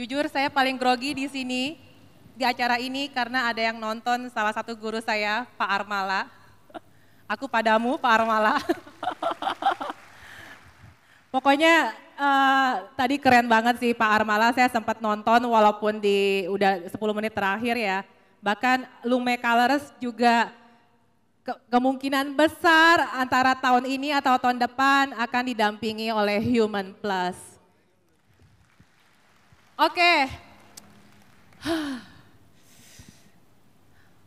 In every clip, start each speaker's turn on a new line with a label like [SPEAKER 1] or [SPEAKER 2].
[SPEAKER 1] Jujur saya paling grogi di sini, di acara ini karena ada yang nonton salah satu guru saya, Pak Armala. Aku padamu, Pak Armala. Pokoknya tadi keren banget sih Pak Armala, saya sempat nonton walaupun di udah 10 menit terakhir ya. Bahkan Lume Colors juga kemungkinan besar antara tahun ini atau tahun depan akan didampingi oleh Human Plus. Oke.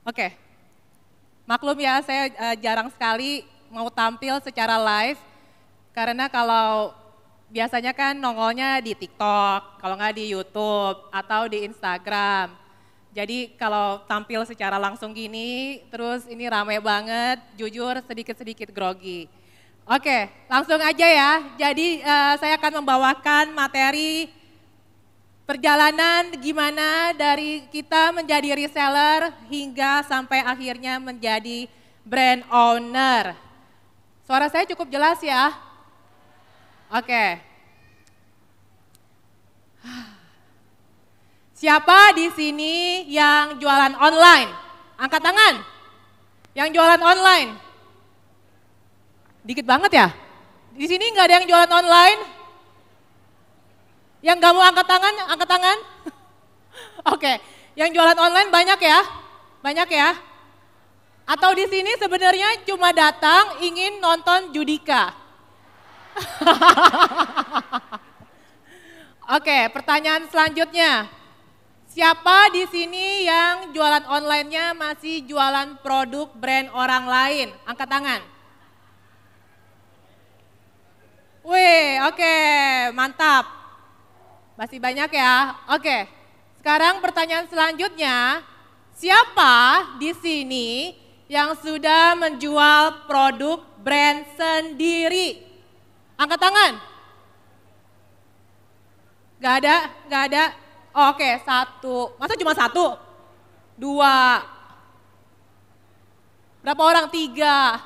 [SPEAKER 1] Oke. Maklum ya, saya jarang sekali mau tampil secara live. Karena kalau biasanya kan nongolnya di TikTok, kalau nggak di YouTube atau di Instagram. Jadi kalau tampil secara langsung gini, terus ini rame banget, jujur sedikit-sedikit grogi. Oke, langsung aja ya. Jadi saya akan membawakan materi perjalanan gimana dari kita menjadi reseller hingga sampai akhirnya menjadi brand owner. Suara saya cukup jelas ya? Oke. Siapa di sini yang jualan online? Angkat tangan. Yang jualan online? Dikit banget ya? Di sini nggak ada yang jualan online? Yang nggak mau angkat tangan, angkat tangan. Oke, yang jualan online banyak ya? Banyak ya? Atau di sini sebenarnya cuma datang ingin nonton Judika? Oke, pertanyaan selanjutnya. Siapa di sini yang jualan online-nya masih jualan produk brand orang lain? Angkat tangan. Wih, oke, mantap. Masih banyak ya. Oke, sekarang pertanyaan selanjutnya. Siapa di sini yang sudah menjual produk brand sendiri? Angkat tangan. Gak ada, gak ada. Oh, oke, satu. Masa cuma satu? Dua. Berapa orang? Tiga.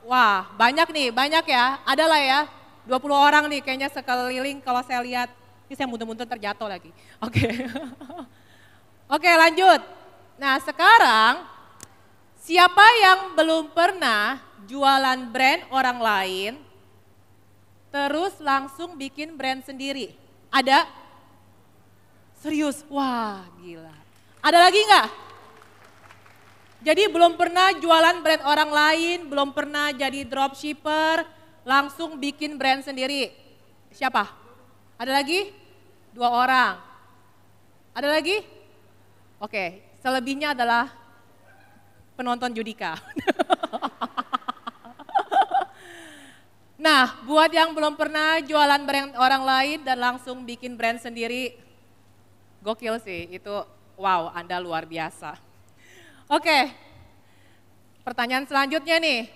[SPEAKER 1] Wah, banyak nih, banyak ya. Ada lah ya, 20 orang nih kayaknya sekeliling kalau saya lihat. Ini saya muntah-muntah terjatuh lagi. Oke. Oke, lanjut. Nah, sekarang siapa yang belum pernah jualan brand orang lain terus langsung bikin brand sendiri? Ada? Serius? Wah, gila. Ada lagi nggak? Jadi belum pernah jualan brand orang lain, belum pernah jadi dropshipper, langsung bikin brand sendiri. Siapa? Ada lagi? 2 orang. Ada lagi? Oke, selebihnya adalah penonton Judika. Nah, buat yang belum pernah jualan brand orang lain dan langsung bikin brand sendiri, gokil sih, itu wow, Anda luar biasa. Oke, pertanyaan selanjutnya nih.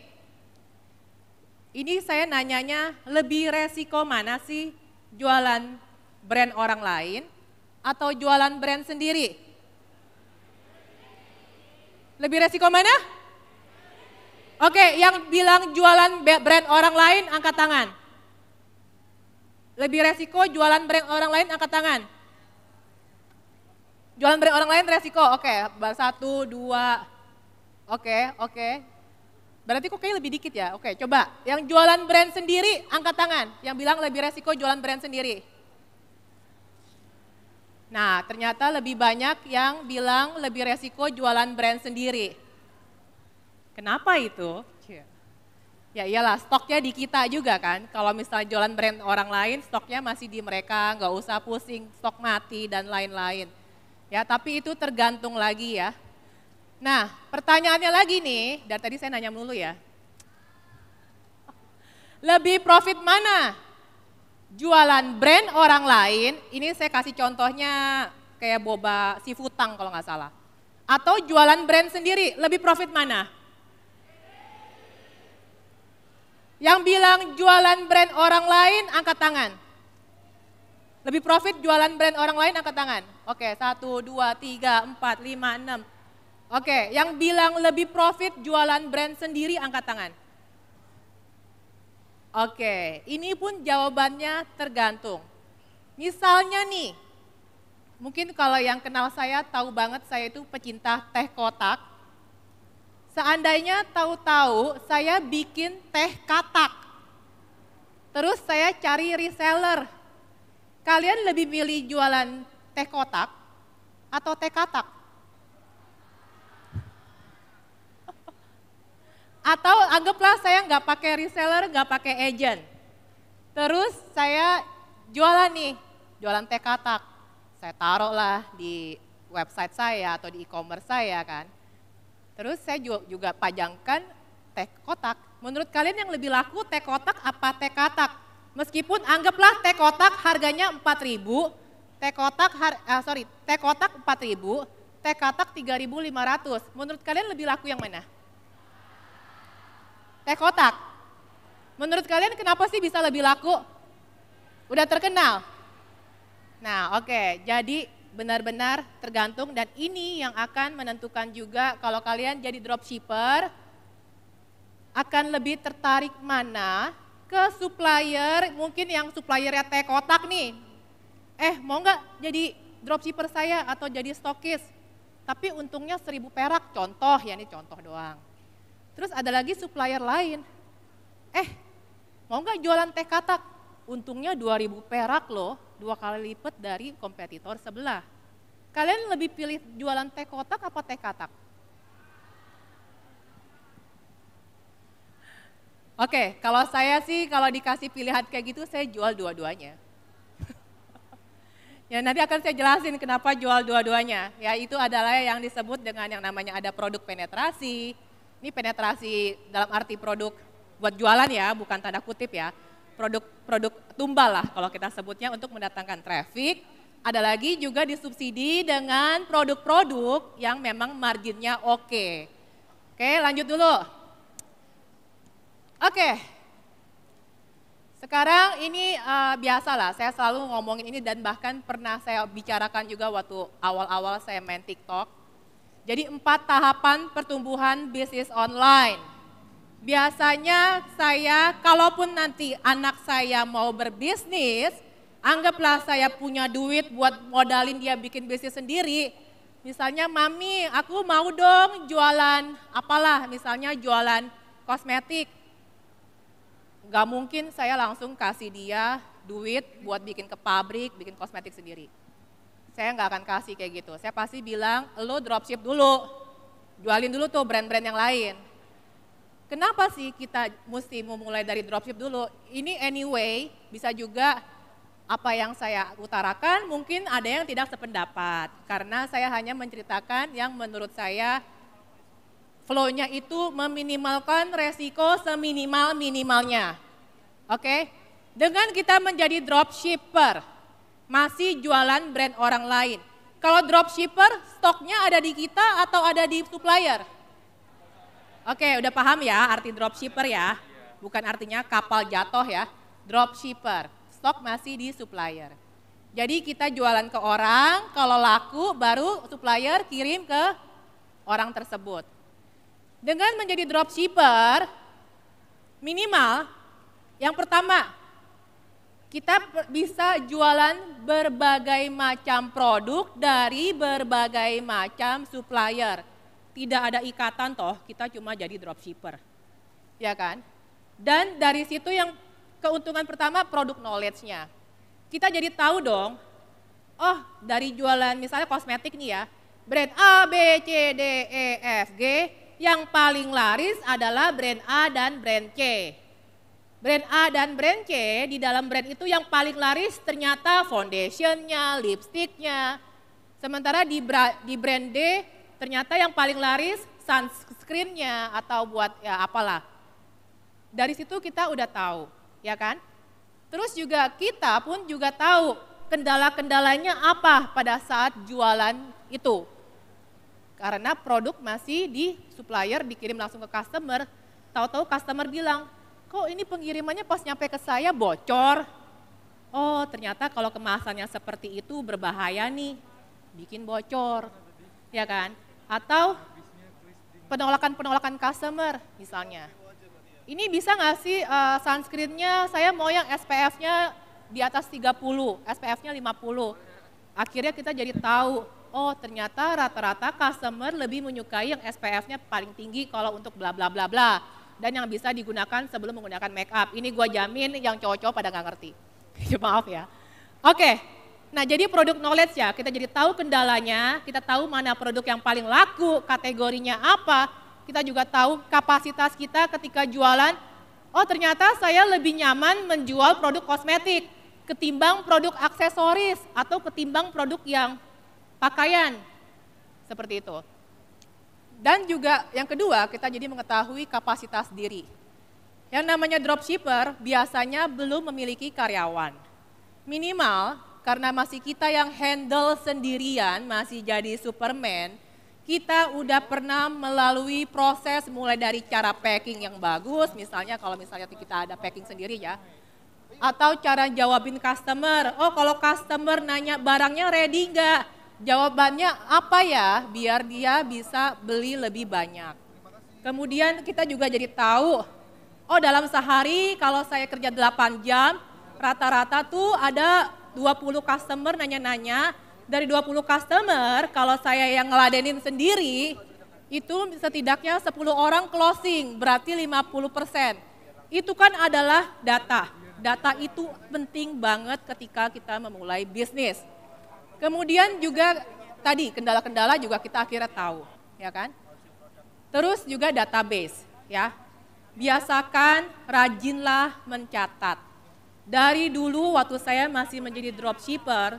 [SPEAKER 1] Ini saya nanyanya lebih resiko mana sih jualan brand orang lain atau jualan brand sendiri? Lebih resiko mana? Oke, yang bilang jualan brand orang lain angkat tangan. Lebih resiko jualan brand orang lain angkat tangan. Jualan brand orang lain resiko, oke, 1, 2, oke. Berarti kok kayaknya lebih dikit ya, oke coba. Yang jualan brand sendiri angkat tangan, yang bilang lebih resiko jualan brand sendiri. Nah, ternyata lebih banyak yang bilang lebih resiko jualan brand sendiri. Kenapa itu? Ya iyalah, stoknya di kita juga kan. Kalau misalnya jualan brand orang lain, stoknya masih di mereka, nggak usah pusing, stok mati dan lain-lain. Ya, tapi itu tergantung lagi ya. Nah, pertanyaannya lagi nih, dari tadi saya nanya mulu ya. Lebih profit mana? Jualan brand orang lain, ini saya kasih contohnya kayak boba sifutang kalau nggak salah. Atau jualan brand sendiri, lebih profit mana? Yang bilang jualan brand orang lain, angkat tangan. Lebih profit jualan brand orang lain, angkat tangan. Oke, 1, 2, 3, 4, 5, 6. Oke, yang bilang lebih profit jualan brand sendiri, angkat tangan. Oke, ini pun jawabannya tergantung. Misalnya nih, Mungkin kalau yang kenal saya tahu banget saya itu pecinta teh kotak. Seandainya tahu-tahu saya bikin teh katak. Terus saya cari reseller. Kalian lebih milih jualan teh kotak atau teh katak? Atau anggaplah saya nggak pakai reseller, nggak pakai agent. Terus saya jualan nih, jualan teh katak. Saya taruh lah di website saya atau di e-commerce saya kan. Terus saya juga pajangkan teh kotak. Menurut kalian yang lebih laku teh kotak apa teh katak? Meskipun anggaplah teh kotak harganya 4.000, teh kotak 4.000, teh katak 3.500. Menurut kalian lebih laku yang mana? Teh kotak. Menurut kalian kenapa sih bisa lebih laku? Udah terkenal? Nah oke, jadi benar-benar tergantung dan ini yang akan menentukan juga kalau kalian jadi dropshipper akan lebih tertarik mana ke supplier, mungkin yang suppliernya teh kotak nih. Mau nggak jadi dropshipper saya atau jadi stokis? Tapi untungnya 1.000 perak, contoh ya ini contoh doang. Terus ada lagi supplier lain, mau nggak jualan teh katak? Untungnya 2.000 perak loh, 2 kali lipat dari kompetitor sebelah. Kalian lebih pilih jualan teh kotak apa teh katak? Oke, kalau saya sih kalau dikasih pilihan kayak gitu saya jual dua-duanya. Ya nanti akan saya jelasin kenapa jual dua-duanya. Ya itu adalah yang disebut dengan yang namanya ada produk penetrasi. Ini penetrasi dalam arti produk buat jualan ya, bukan tanda kutip ya. Produk tumbal lah kalau kita sebutnya untuk mendatangkan traffic. Ada lagi juga disubsidi dengan produk-produk yang memang marginnya oke. Oke, lanjut dulu. Oke. Sekarang ini biasalah saya selalu ngomongin ini dan bahkan pernah saya bicarakan juga waktu awal-awal saya main TikTok. Jadi 4 tahapan pertumbuhan bisnis online. Biasanya saya, kalaupun nanti anak saya mau berbisnis, anggaplah saya punya duit buat modalin dia bikin bisnis sendiri. Misalnya, mami aku mau dong jualan apalah, misalnya jualan kosmetik. Gak mungkin saya langsung kasih dia duit buat bikin ke pabrik, bikin kosmetik sendiri. Saya nggak akan kasih kayak gitu, saya pasti bilang, lo dropship dulu, jualin dulu tuh brand-brand yang lain. Kenapa sih kita mesti memulai dari dropship dulu? Ini anyway bisa juga apa yang saya utarakan mungkin ada yang tidak sependapat. Karena saya hanya menceritakan yang menurut saya flow-nya itu meminimalkan resiko seminimal-minimalnya. Oke? Dengan kita menjadi dropshipper, masih jualan brand orang lain. Kalau dropshipper stoknya ada di kita atau ada di supplier? Oke, udah paham ya arti dropshipper ya? Bukan artinya kapal jatuh ya, dropshipper, stok masih di supplier. Jadi kita jualan ke orang, kalau laku baru supplier kirim ke orang tersebut. Dengan menjadi dropshipper, minimal yang pertama, kita bisa jualan berbagai macam produk dari berbagai macam supplier. Tidak ada ikatan toh, kita cuma jadi dropshipper, ya kan? Dan dari situ yang keuntungan pertama produk knowledge-nya. Kita jadi tahu dong, oh dari jualan misalnya kosmetik nih ya, brand A, B, C, D, E, F, G, yang paling laris adalah brand A dan brand C. Brand A dan brand C, di dalam brand itu yang paling laris ternyata foundationnya, lipstiknya. Sementara di brand D, ternyata yang paling laris sunscreen-nya atau buat ya apalah. Dari situ kita udah tahu, ya kan? Terus juga kita pun juga tahu kendala-kendalanya apa pada saat jualan itu. Karena produk masih di supplier dikirim langsung ke customer, tahu-tahu customer bilang, kok ini pengirimannya pas nyampe ke saya bocor. Oh ternyata kalau kemasannya seperti itu berbahaya nih, bikin bocor, ya kan? Atau penolakan customer misalnya. Ini bisa nggak sih sunscreen-nya saya mau yang SPF-nya di atas 30, SPF-nya 50. akhirnya kita jadi tahu, oh ternyata rata-rata customer lebih menyukai yang SPF-nya paling tinggi kalau untuk bla bla bla bla. Dan yang bisa digunakan sebelum menggunakan make up. Ini gue jamin yang cowok-cowok pada nggak ngerti. Maaf ya. Oke, nah jadi produk knowledge ya, kita jadi tahu kendalanya, kita tahu mana produk yang paling laku, kategorinya apa, kita juga tahu kapasitas kita ketika jualan, oh ternyata saya lebih nyaman menjual produk kosmetik ketimbang produk aksesoris atau ketimbang produk yang pakaian, seperti itu. Dan juga yang kedua, kita jadi mengetahui kapasitas diri. Yang namanya dropshipper biasanya belum memiliki karyawan. Minimal karena masih kita yang handle sendirian, masih jadi Superman, kita udah pernah melalui proses mulai dari cara packing yang bagus, misalnya kalau misalnya kita ada packing sendiri ya, atau cara jawabin customer, oh kalau customer nanya barangnya ready nggak, jawabannya apa ya biar dia bisa beli lebih banyak. Kemudian kita juga jadi tahu, oh dalam sehari kalau saya kerja 8 jam, rata-rata tuh ada 20 customer nanya-nanya, dari 20 customer kalau saya yang ngeladenin sendiri, itu setidaknya 10 orang closing, berarti 50%. Itu kan adalah data. Data itu penting banget ketika kita memulai bisnis. Kemudian juga tadi kendala-kendala juga kita akhirnya tahu, ya kan? Terus juga database, ya. Biasakan, rajinlah mencatat. Dari dulu waktu saya masih menjadi dropshipper,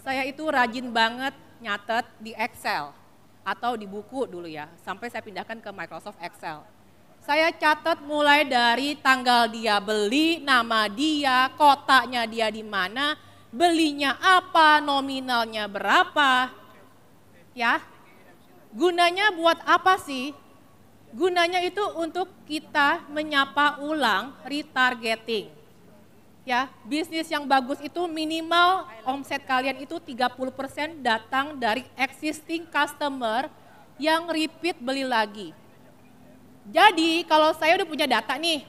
[SPEAKER 1] saya itu rajin banget nyatet di Excel atau di buku dulu ya, sampai saya pindahkan ke Microsoft Excel. Saya catat mulai dari tanggal dia beli, nama dia, kotaknya dia di mana, belinya apa, nominalnya berapa. Ya. Gunanya buat apa sih? Gunanya itu untuk kita menyapa ulang retargeting. Ya, bisnis yang bagus itu minimal omset kalian itu 30% datang dari existing customer yang repeat beli lagi. Jadi kalau saya udah punya data nih,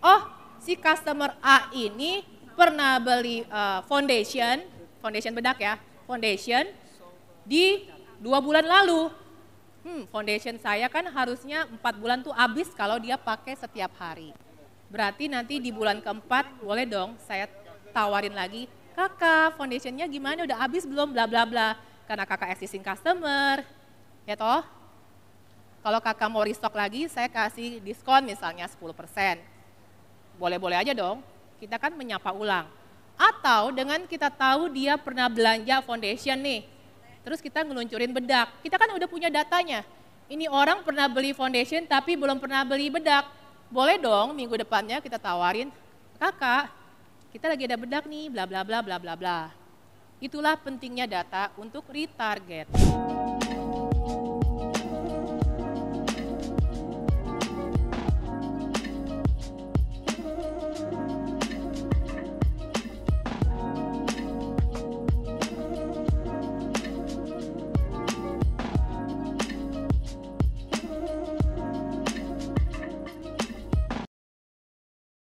[SPEAKER 1] oh si customer A ini pernah beli foundation bedak ya, foundation di 2 bulan lalu. Foundation saya kan harusnya 4 bulan tuh habis kalau dia pakai setiap hari. Berarti nanti di bulan keempat boleh dong saya tawarin lagi, kakak foundationnya gimana udah habis belum bla bla bla. Karena kakak existing customer, ya toh. Kalau kakak mau restock lagi saya kasih diskon misalnya 10%. Boleh-boleh aja dong, kita kan menyapa ulang. Atau dengan kita tahu dia pernah belanja foundation nih, terus kita ngeluncurin bedak, kita kan udah punya datanya. Ini orang pernah beli foundation tapi belum pernah beli bedak. Boleh dong minggu depannya kita tawarin, kakak kita lagi ada bedak nih bla bla bla bla bla bla. Itulah pentingnya data untuk retarget.